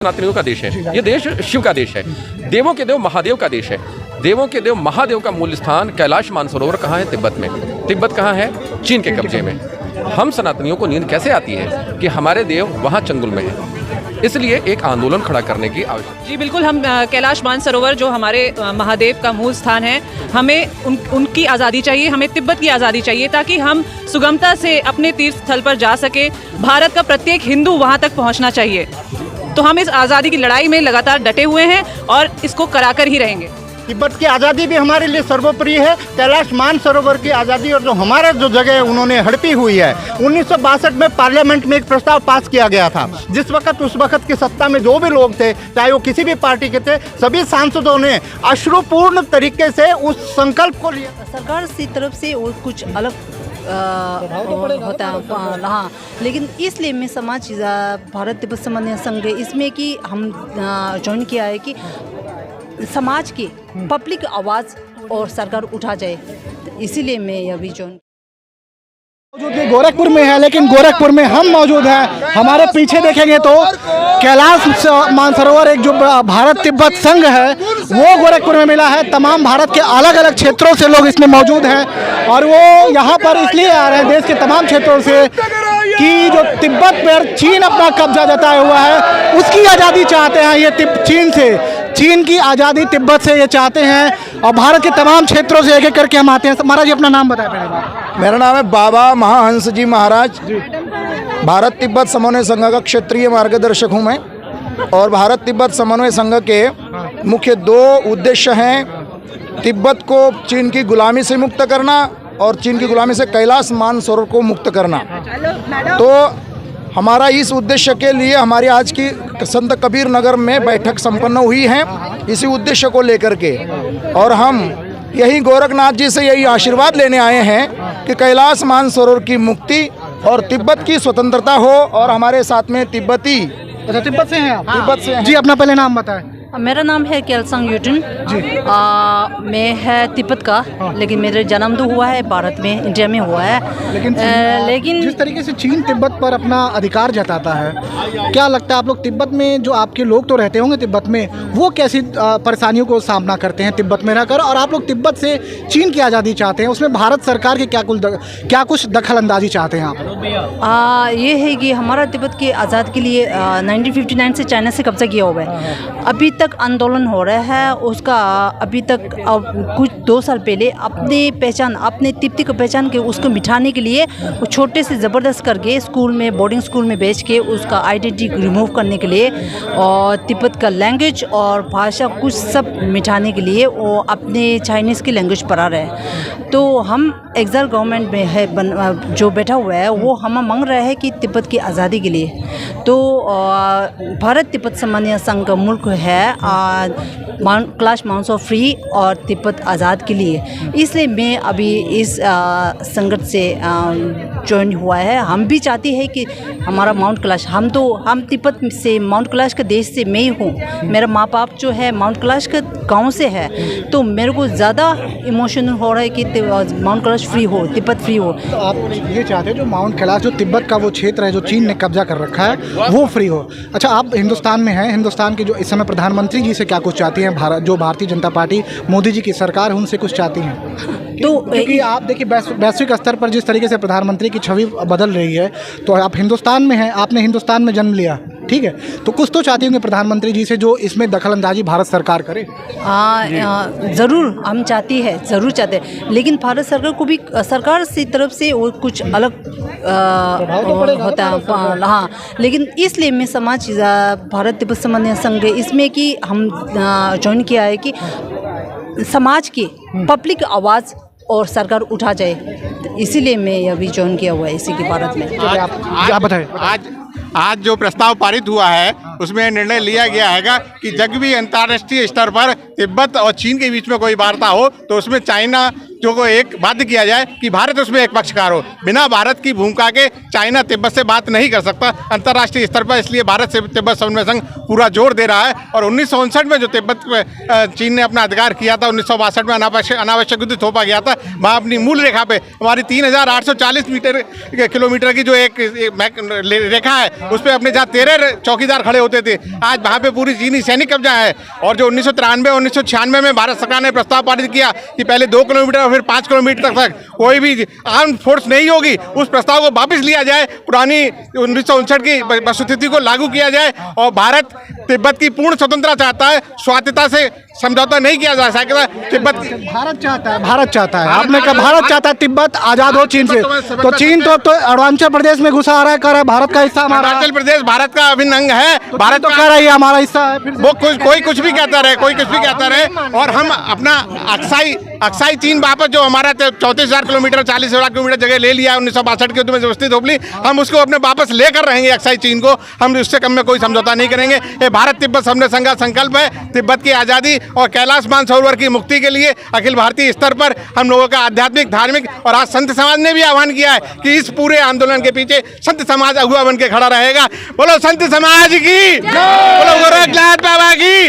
सनातनियों का देश है, ये देश शिव का देश है, देवों के देव महादेव का देश है। देवों के देव महादेव का मूल स्थान कैलाश मानसरोवर कहाँ है? तिब्बत में। तिब्बत कहाँ है? चीन के कब्जे में। हम सनातनियों को नींद कैसे आती है कि हमारे देव वहाँ चंगुल में है? इसलिए एक आंदोलन खड़ा करने की आवश्यकता। जी बिल्कुल, हम कैलाश मानसरोवर जो हमारे महादेव का मूल स्थान है, हमें उनकी आज़ादी चाहिए, हमें तिब्बत की आज़ादी चाहिए ताकि हम सुगमता से अपने तीर्थ स्थल पर जा सके। भारत का प्रत्येक हिंदू वहाँ तक पहुँचना चाहिए। तो हम इस आज़ादी की लड़ाई में लगातार डटे हुए हैं और इसको कराकर ही रहेंगे। तिब्बत की आज़ादी भी हमारे लिए सर्वोपरि है। कैलाश मानसरोवर की आज़ादी और जो हमारा जो जगह है उन्होंने हड़पी हुई है। 1962 में पार्लियामेंट में एक प्रस्ताव पास किया गया था। जिस वक्त उस वक्त की सत्ता में जो भी लोग थे, चाहे वो किसी भी पार्टी के थे, सभी सांसदों ने अश्रुपूर्ण तरीके से उस संकल्प को लिया। सरकार की तरफ से वो कुछ अलग होता है, हाँ, लेकिन इसलिए मैं समाज भारत तिब्बत समन्वय संघ इसमें कि हम ज्वाइन किया है कि समाज की पब्लिक आवाज़ और सरकार उठा जाए, इसीलिए मैं अभी ज्वाइन। गोरखपुर में है, लेकिन गोरखपुर में हम मौजूद हैं। हमारे पीछे देखेंगे तो कैलाश मानसरोवर एक जो भारत तिब्बत संघ है वो गोरखपुर में मिला है। तमाम भारत के अलग अलग क्षेत्रों से लोग इसमें मौजूद हैं और वो यहाँ पर इसलिए आ रहे हैं देश के तमाम क्षेत्रों से कि जो तिब्बत पर चीन अपना कब्जा जताया हुआ है उसकी आज़ादी चाहते हैं। ये चीन की आज़ादी तिब्बत से ये चाहते हैं और भारत के तमाम क्षेत्रों से एक एक करके हम आते हैं। महाराज जी अपना नाम बताएं पहले बात। मेरा नाम है बाबा महाहंस जी महाराज। भारत तिब्बत समन्वय संघ का क्षेत्रीय मार्गदर्शक हूँ मैं। और भारत तिब्बत समन्वय संघ के मुख्य दो उद्देश्य हैं, तिब्बत को चीन की गुलामी से मुक्त करना और चीन की गुलामी से कैलाश मानसरोवर को मुक्त करना। तो हमारा इस उद्देश्य के लिए हमारी आज की संत कबीर नगर में बैठक संपन्न हुई है, इसी उद्देश्य को लेकर के। और हम यही गोरखनाथ जी से यही आशीर्वाद लेने आए हैं कि कैलाश मानसरोवर की मुक्ति और तिब्बत की स्वतंत्रता हो। और हमारे साथ में तिब्बती। अच्छा, तिब्बत से हैं आप? तिब्बत से हैं। जी अपना पहले नाम बताएं। मेरा नाम है केलसंग यूटन जी। मैं है तिब्बत का, लेकिन मेरा जन्म तो हुआ है भारत में, इंडिया में हुआ है। लेकिन जिस तरीके से चीन तिब्बत पर अपना अधिकार जताता है, क्या लगता है आप लोग तिब्बत में जो आपके लोग तो रहते होंगे तिब्बत में, वो कैसी परेशानियों को सामना करते हैं तिब्बत में रहकर? और आप लोग तिब्बत से चीन की आज़ादी चाहते हैं, उसमें भारत सरकार के क्या कुछ दखल अंदाजी चाहते हैं आप? ये है कि हमारा तिब्बत की आज़ाद के लिए 1959 से चाइना से कब्जा किया हुआ है। अभी तक आंदोलन हो रहा है उसका। अभी तक कुछ 2 साल पहले अपनी पहचान, अपने तिब्बती को पहचान के उसको मिटाने के लिए वो छोटे से ज़बरदस्त करके स्कूल में, बोर्डिंग स्कूल में भेज के उसका आइडेंटिटी रिमूव करने के लिए और तिब्बत का लैंग्वेज और भाषा कुछ सब मिटाने के लिए वो अपने चाइनीज़ की लैंग्वेज पढ़ा रहे हैं। तो हम एग्जाइल गवर्नमेंट में है जो बैठा हुआ है वो हम मांग रहे हैं कि तिब्बत की आज़ादी के लिए। तो भारत तिब्बत समन्वय संघ का मुल्क है कैलाश मानसरोवर फ्री और तिब्बत आज़ाद के लिए, इसलिए मैं अभी इस संगठन से ज्वाइन हुआ है। हम भी चाहते हैं कि हमारा माउंट कैलाश, हम तिब्बत से माउंट कैलाश के देश से मैं ही हूँ। मेरा माँ बाप जो है माउंट कैलाश के गांव से है, तो मेरे को ज़्यादा इमोशनल हो रहा है कि माउंट कैलाश फ्री हो, तिब्बत फ्री हो। तो आप ये चाहते हैं जो माउंट कैलाश, जो तिब्बत का वो क्षेत्र है जो चीन ने कब्जा कर रखा है, वो फ्री हो। अच्छा, आप हिंदुस्तान में हैं, हिंदुस्तान के जो इस समय प्रधानमंत्री जी से क्या कुछ चाहती हैं? जो भारतीय जनता पार्टी मोदी जी की सरकार है उनसे कुछ चाहती हैं? तो क्योंकि आप देखिए वैश्विक स्तर पर जिस तरीके से प्रधानमंत्री की छवि बदल रही है, तो आप हिंदुस्तान में हैं, आपने हिंदुस्तान में जन्म लिया, ठीक है, तो कुछ तो चाहती होंगे प्रधानमंत्री जी से जो इसमें दखलंदाजी भारत सरकार करे। ज़रूर हम चाहती है, ज़रूर चाहते हैं, लेकिन भारत सरकार को भी सरकार की तरफ से वो कुछ अलग होता है, हाँ, लेकिन इसलिए मैं समाज भारत तिब्बत समन्वय संघ इसमें कि हम ज्वाइन किया है कि समाज की पब्लिक आवाज़ और सरकार उठा जाए, इसीलिए मैं अभी ज्वाइन किया हुआ है इसी के भारत में। आप बताएं। आज जो प्रस्ताव पारित हुआ है उसमें निर्णय लिया गया है कि जब भी अंतर्राष्ट्रीय स्तर पर तिब्बत और चीन के बीच में कोई वार्ता हो तो उसमें चाइना जो को एक बाध्य किया जाए कि भारत उसमें एक पक्षकार हो। बिना भारत की भूमिका के चाइना तिब्बत से बात नहीं कर सकता अंतर्राष्ट्रीय स्तर पर। इसलिए भारत से तिब्बत समन्वय संघ पूरा जोर दे रहा है। और 1959 में जो तिब्बत चीन ने अपना अधिकार किया था, 1962 में अनावश्यक युद्ध थोपा गया था, वहाँ अपनी मूल रेखा पे हमारी 3840 किलोमीटर की जो एक रेखा है उस पर अपने जहाँ 13 चौकीदार खड़े होते होते थे, आज वहाँ पे पूरी चीनी सैनिक कब्जा है। और जो 1993 1996 में भारत सरकार ने प्रस्ताव पारित किया कि पहले 2 किलोमीटर और फिर 5 किलोमीटर तक कोई भी आर्म फोर्स नहीं होगी, उस प्रस्ताव को वापस लिया जाए, पुरानी 1959 की वस्तुस्थिति को लागू किया जाए और भारत तिब्बत की पूर्ण स्वतंत्रता चाहता है, स्वायत्तता से समझौता नहीं किया जा सकता। तिब्बत भारत चाहता है आपने कहा भारत चाहता है तिब्बत आजाद हो चीन से, तो चीन तो अरुणाचल प्रदेश में घुसा आ रहा है, कह रहा है भारत का हिस्सा हमारा। अरुणाचल प्रदेश भारत का अभिन्न अंग है, भारत तो कह रहा है हमारा हिस्सा है। वो कोई कुछ भी कहता रहे, कोई कुछ भी कहता रहे, और हम अपना अक्साई चीन वापस जो हमारा 34,000 किलोमीटर 40,000 किलोमीटर जगह ले लिया 1962 के युद्ध में जबरदस्ती थोप ली, हम उसको अपने वापस लेकर रहेंगे अक्साई चीन को। हम उससे कम में कोई समझौता नहीं करेंगे। ये भारत तिब्बत समन्वय संघ का संकल्प है। तिब्बत की आज़ादी और कैलाश मानसरोवर की मुक्ति के लिए अखिल भारतीय स्तर पर हम लोगों का आध्यात्मिक, धार्मिक और आज संत समाज ने भी आह्वान किया है कि इस पूरे आंदोलन के पीछे संत समाज अगुआ बन के खड़ा रहेगा। बोलो संत समाज की, बोलो गोरखनाथ बाबा की,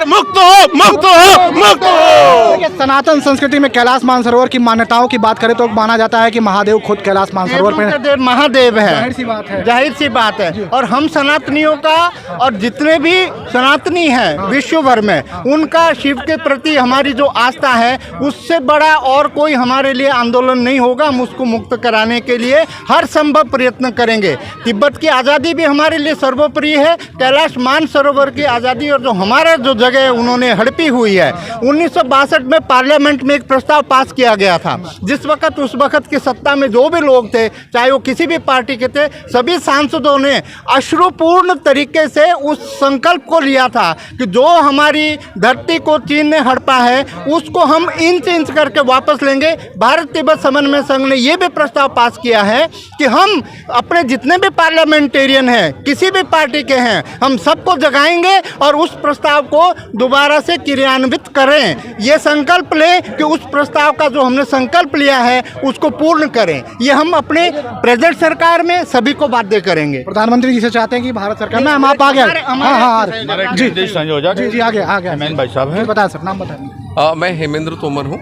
मुक्त हो, मुक्त हो, मुक्त हो। सनातन संस्कृति में कैलाश मानसरोवर की मान्यताओं की बात करें तो माना जाता है कि महादेव खुद कैलाश मानसरोवर पे महादेव है, जाहिर सी बात है, जाहिर सी बात है। और हम सनातनियों का और जितने भी सनातनी हैं विश्व भर में, उनका शिव के प्रति हमारी जो आस्था है, उससे बड़ा और कोई हमारे लिए आंदोलन नहीं होगा। हम उसको मुक्त कराने के लिए हर संभव प्रयत्न करेंगे। तिब्बत की आज़ादी भी हमारे लिए सर्वोपरि है। कैलाश मानसरोवर की आज़ादी और जो हमारा जो जगह उन्होंने हड़पी हुई है, 1962 में पार्लियामेंट में एक प्रस्ताव पास किया गया था। जिस वक्त उस वक्त की सत्ता में जो भी लोग थे, चाहे वो किसी भी पार्टी के थे, सभी सांसदों ने अश्रुपूर्ण तरीके से उस संकल्प को लिया था कि जो हमारी धरती को चीन ने हड़पा है उसको हम इंच इंच करके वापस लेंगे। भारत तिब्बत समन्वय संघ ने यह भी प्रस्ताव पास किया है कि हम अपने जितने भी पार्लियामेंटेरियन हैं, किसी भी पार्टी के हैं, हम सबको जगाएंगे और उस प्रस्ताव को दोबारा से क्रियान्वित करें। ये संकल्प लें कि उस प्रस्ताव का जो हमने संकल्प लिया है उसको पूर्ण करें। ये हम अपने प्रेजेंट सरकार में सभी को बाध्य करेंगे। प्रधानमंत्री जी से चाहते हैं कि भारत सरकार में हम आप आ गए। हाँ जी जी आ गया भाई साहब है, बताया सर, नाम बताएं। मैं हेमेंद्र तोमर हूँ।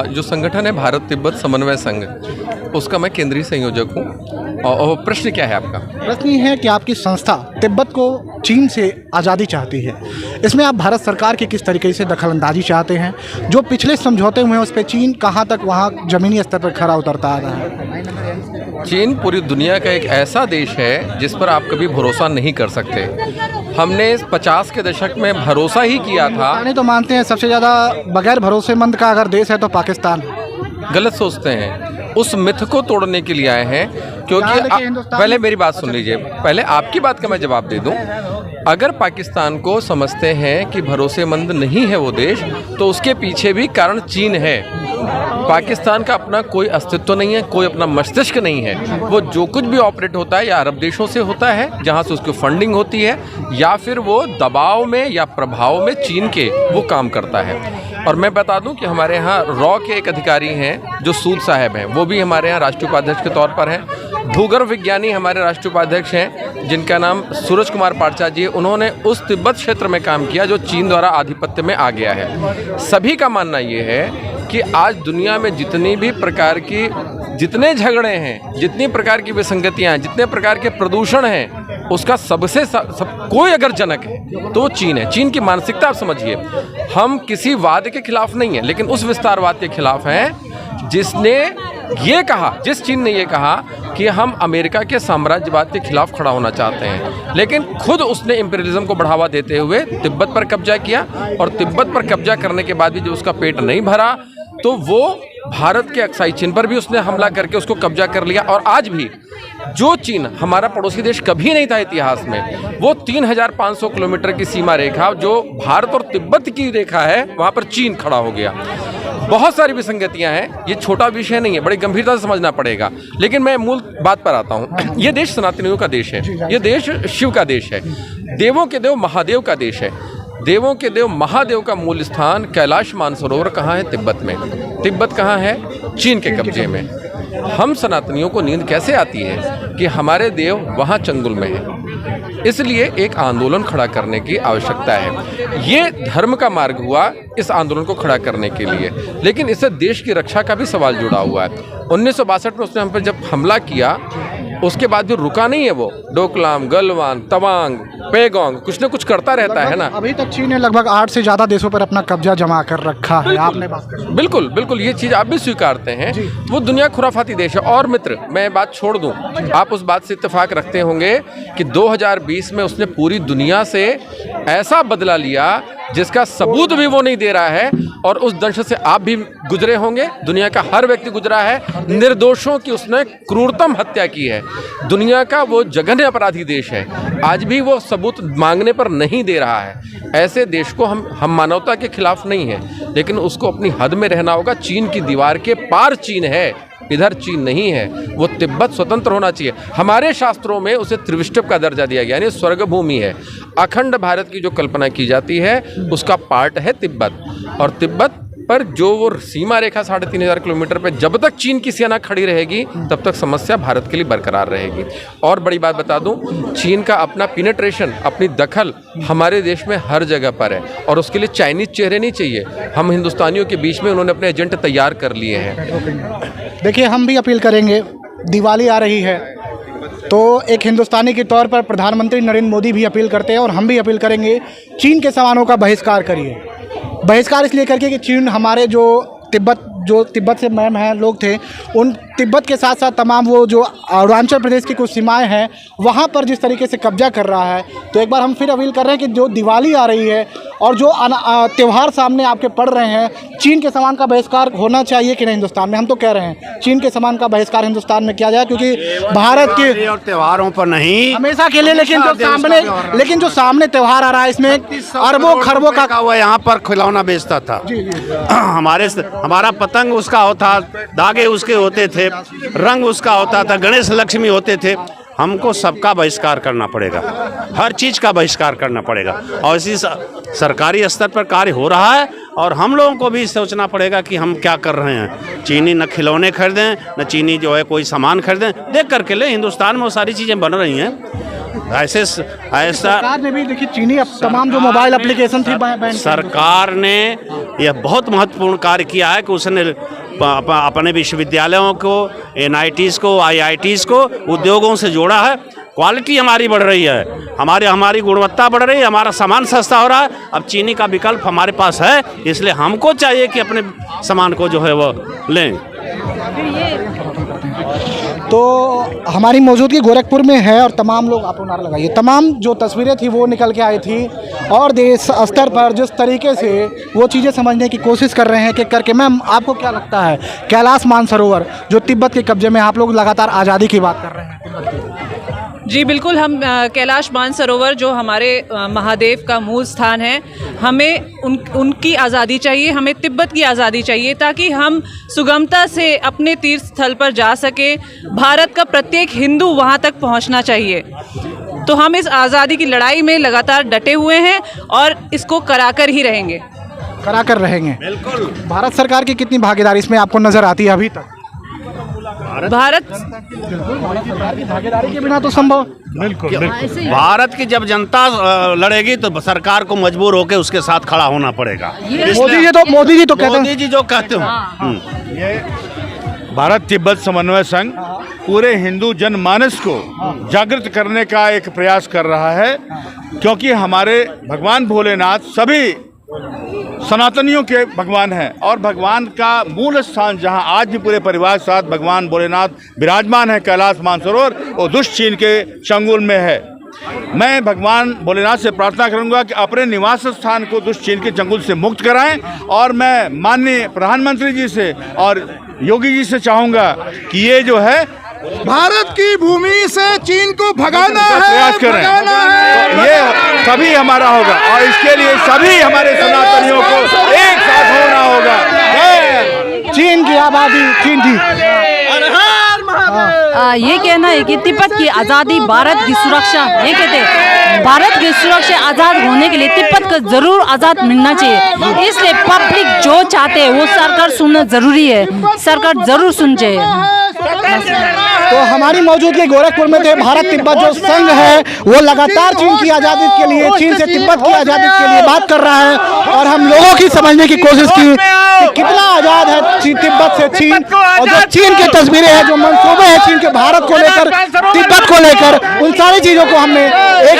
जो संगठन है भारत तिब्बत समन्वय संघ, उसका मैं केंद्रीय संयोजक हूँ। और प्रश्न क्या है आपका? प्रश्न ये है कि आपकी संस्था तिब्बत को चीन से आज़ादी चाहती है, इसमें आप भारत सरकार की किस तरीके से दखलंदाजी चाहते हैं? जो पिछले समझौते हुए हैं उस पर चीन कहाँ तक वहाँ ज़मीनी स्तर पर खरा उतरता आ रहा है? चीन पूरी दुनिया का एक ऐसा देश है जिस पर आप कभी भरोसा नहीं कर सकते। हमने 50 के दशक में भरोसा ही किया था। नहीं तो मानते हैं सबसे ज़्यादा बगैर भरोसेमंद का अगर देश है तो पाकिस्तान। गलत सोचते हैं। उस मिथ को तोड़ने के लिए आए हैं, क्योंकि पहले मेरी बात सुन लीजिए, पहले आपकी बात का मैं जवाब दे दूं। अगर पाकिस्तान को समझते हैं कि भरोसेमंद नहीं है वो देश, तो उसके पीछे भी कारण चीन है। पाकिस्तान का अपना कोई अस्तित्व नहीं है, कोई अपना मस्तिष्क नहीं है। वो जो कुछ भी ऑपरेट होता है या अरब देशों से होता है जहाँ से उसकी फंडिंग होती है, या फिर वो दबाव में या प्रभाव में चीन के वो काम करता है। और मैं बता दूं कि हमारे यहाँ रॉ के एक अधिकारी हैं जो सूद साहब हैं, वो भी हमारे यहाँ राष्ट्रीय उपाध्यक्ष के तौर पर हैं। भूगर्भ विज्ञानी हमारे राष्ट्रीय उपाध्यक्ष हैं जिनका नाम सूरज कुमार पारचा जी है। उन्होंने उस तिब्बत क्षेत्र में काम किया जो चीन द्वारा आधिपत्य में आ गया है। सभी का मानना ये है कि आज दुनिया में जितनी भी प्रकार की जितने झगड़े हैं, जितनी प्रकार की विसंगतियाँ हैं, जितने प्रकार के प्रदूषण हैं, उसका सबसे कोई अगर जनक है तो चीन है। चीन की मानसिकता आप समझिए। हम किसी वाद के खिलाफ नहीं है, लेकिन उस विस्तारवाद के खिलाफ हैं जिसने ये कहा, जिस चीन ने ये कहा कि हम अमेरिका के साम्राज्यवाद के खिलाफ खड़ा होना चाहते हैं, लेकिन खुद उसने इंपीरियलिज्म को बढ़ावा देते हुए तिब्बत पर कब्जा किया। और तिब्बत पर कब्जा करने के बाद भी जो उसका पेट नहीं भरा, तो वो भारत के अक्साई चीन पर भी उसने हमला करके उसको कब्जा कर लिया। और आज भी जो चीन हमारा पड़ोसी देश कभी नहीं था इतिहास में, वो 3500 किलोमीटर की सीमा रेखा जो भारत और तिब्बत की रेखा है, वहाँ पर चीन खड़ा हो गया। बहुत सारी विसंगतियां हैं, ये छोटा विषय नहीं है, बड़ी गंभीरता से समझना पड़ेगा। लेकिन मैं मूल बात पर आता हूँ। ये देश सनातनियों का देश है, ये देश शिव का देश है, देवों के देव महादेव का देश है। देवों के देव महादेव का मूल स्थान कैलाश मानसरोवर कहाँ है? तिब्बत में। तिब्बत कहाँ है? चीन के कब्जे में। हम सनातनियों को नींद कैसे आती है कि हमारे देव वहाँ चंगुल में हैं? इसलिए एक आंदोलन खड़ा करने की आवश्यकता है। ये धर्म का मार्ग हुआ इस आंदोलन को खड़ा करने के लिए, लेकिन इससे देश की रक्षा का भी सवाल जुड़ा हुआ है। 1962 में उसने हम पर जब हमला किया उसके बाद भी रुका नहीं है वो। डोकलाम, गलवान, तवांग, पेगोंग कुछ न कुछ करता रहता है ना। अभी तक चीन ने लगभग 8 से ज़्यादा देशों पर अपना कब्जा जमा कर रखा है। आपने बात करी। बिल्कुल बिल्कुल, ये चीज़ आप भी स्वीकारते हैं। वो दुनिया खुराफाती देश है। और मित्र, मैं बात छोड़ दूं, आप उस बात से इत्तेफाक रखते होंगे कि 2020 में उसने पूरी दुनिया से ऐसा बदला लिया जिसका सबूत भी वो नहीं दे रहा है। और उस दंश से आप भी गुजरे होंगे, दुनिया का हर व्यक्ति गुजरा है। निर्दोषों की उसने क्रूरतम हत्या की है। दुनिया का वो जघन्य अपराधी देश है, आज भी वो सबूत मांगने पर नहीं दे रहा है। ऐसे देश को हम मानवता के खिलाफ नहीं है, लेकिन उसको अपनी हद में रहना होगा। चीन की दीवार के पार चीन है, इधर चीन नहीं है। वो तिब्बत स्वतंत्र होना चाहिए। हमारे शास्त्रों में उसे त्रिविष्टप का दर्जा दिया गया, यानी स्वर्ग भूमि है। अखंड भारत की जो कल्पना की जाती है उसका पार्ट है तिब्बत। और तिब्बत पर जो वो सीमा रेखा 3500 किलोमीटर पे जब तक चीन की सेना खड़ी रहेगी तब तक समस्या भारत के लिए बरकरार रहेगी। और बड़ी बात बता दूं, चीन का अपना पिनेट्रेशन, अपनी दखल हमारे देश में हर जगह पर है। और उसके लिए चाइनीज चेहरे नहीं चाहिए। हम हिंदुस्तानियों के बीच में उन्होंने अपने एजेंट तैयार कर लिए हैं। देखिए, हम भी अपील करेंगे, दिवाली आ रही है तो एक हिंदुस्तानी के तौर पर प्रधानमंत्री नरेंद्र मोदी भी अपील करते हैं और हम भी अपील करेंगे, चीन के सामानों का बहिष्कार करिए। बहिष्कार इसलिए करके कि चीन हमारे जो तिब्बत से मैम हैं लोग थे, उन तिब्बत के साथ साथ तमाम वो जो अरुणाचल प्रदेश की कुछ सीमाएं हैं वहाँ पर जिस तरीके से कब्जा कर रहा है। तो एक बार हम फिर अपील कर रहे हैं कि जो दिवाली आ रही है और जो त्यौहार सामने आपके पड़ रहे हैं, चीन के सामान का बहिष्कार होना चाहिए कि नहीं हिंदुस्तान में। हम तो कह रहे हैं चीन के सामान का बहिष्कार हिंदुस्तान में किया जाए, क्योंकि भारत के और त्योहारों पर नहीं, हमेशा के लिए। लेकिन जो सामने त्यौहार आ रहा है इसमें अरबों खरबों का वो यहाँ पर खिलौना बेचता था। हमारा पतंग उसका होता, धागे उसके होते थे, रंग उसका होता था, गणेश लक्ष्मी होते थे। हमको सबका बहिष्कार करना पड़ेगा, हर चीज़ का बहिष्कार करना पड़ेगा। और इसी सरकारी स्तर पर कार्य हो रहा है और हम लोगों को भी सोचना पड़ेगा कि हम क्या कर रहे हैं। चीनी न खिलौने खरीदें, न चीनी जो है कोई सामान खरीदें, देख करके ले। हिंदुस्तान में वो सारी चीज़ें बन रही हैं। ऐसा सरकार ने भी देखिए, चीनी अब तमाम जो मोबाइल एप्लीकेशन थी सरकार ने यह बहुत महत्वपूर्ण कार्य किया है कि उसने अपने विश्वविद्यालयों को, NITs को, IITs को उद्योगों से जोड़ा है। क्वालिटी हमारी बढ़ रही है, हमारी गुणवत्ता बढ़ रही है, हमारा सामान सस्ता हो रहा है। अब चीनी का विकल्प हमारे पास है, इसलिए हमको चाहिए कि अपने सामान को जो है वो लें। तो हमारी मौजूदगी गोरखपुर में है और तमाम लोग, आप नारा लगाइए, तमाम जो तस्वीरें थी वो निकल के आई थी और देश स्तर पर जिस तरीके से वो चीज़ें समझने की कोशिश कर रहे हैं कि करके। मैम, आपको क्या लगता है कैलाश मानसरोवर जो तिब्बत के कब्जे में, आप लोग लगातार आज़ादी की बात कर रहे हैं? जी बिल्कुल, हम कैलाश मानसरोवर जो हमारे महादेव का मूल स्थान है, हमें उनकी आज़ादी चाहिए, हमें तिब्बत की आज़ादी चाहिए, ताकि हम सुगमता से अपने तीर्थ स्थल पर जा सके। भारत का प्रत्येक हिंदू वहाँ तक पहुँचना चाहिए। तो हम इस आज़ादी की लड़ाई में लगातार डटे हुए हैं और इसको कराकर ही रहेंगे। कराकर रहेंगे, बिल्कुल। भारत सरकार की कितनी भागीदारी इसमें आपको नज़र आती है अभी तक? भारत सरकार की भागीदारी के बिना तो संभव, बिल्कुल। भारत की जब जनता लड़ेगी तो सरकार को मजबूर होकर उसके साथ खड़ा होना पड़ेगा। मोदी जी तो कहते हो। भारत तिब्बत समन्वय संघ पूरे हिंदू जनमानस को जागृत करने का एक प्रयास कर रहा है, क्योंकि हमारे भगवान भोलेनाथ सभी सनातनियों के भगवान हैं और भगवान का मूल स्थान जहां आज भी पूरे परिवार के साथ भगवान भोलेनाथ विराजमान है, कैलाश मानसरोवर, वो दुष्ट चीन के चंगुल में है। मैं भगवान भोलेनाथ से प्रार्थना करूंगा कि अपने निवास स्थान को दुष्ट चीन के चंगुल से मुक्त कराएं। और मैं माननीय प्रधानमंत्री जी से और योगी जी से चाहूँगा कि ये जो है भारत की भूमि से चीन को भगाना है, प्रयास करें। तो ये सभी हमारा होगा और इसके लिए सभी हमारे सनातनियों को एक साथ होना होगा। चीन की आबादी, चीन की ये कहना है कि तिब्बत की आज़ादी भारत की सुरक्षा, ये कहते हैं भारत की सुरक्षा आज़ाद होने के लिए तिब्बत को ज़रूर आज़ाद मिलना चाहिए। इसलिए पब्लिक जो चाहते हैं वो सरकार सुनना ज़रूरी है, सरकार ज़रूर सुन चाहिए। तो हमारी मौजूदगी गोरखपुर में थे। भारत तिब्बत जो संघ है वो लगातार चीन की आज़ादी के लिए, चीन से तिब्बत की आज़ादी के लिए बात कर रहा है और हम लोगों की समझने की कोशिश की कि कितना आज़ाद है तिब्बत से चीन, और जो चीन की तस्वीरें हैं, जो मंसूबे हैं चीन के भारत को लेकर, तिब्बत को लेकर, उन सारी चीज़ों को हमने एक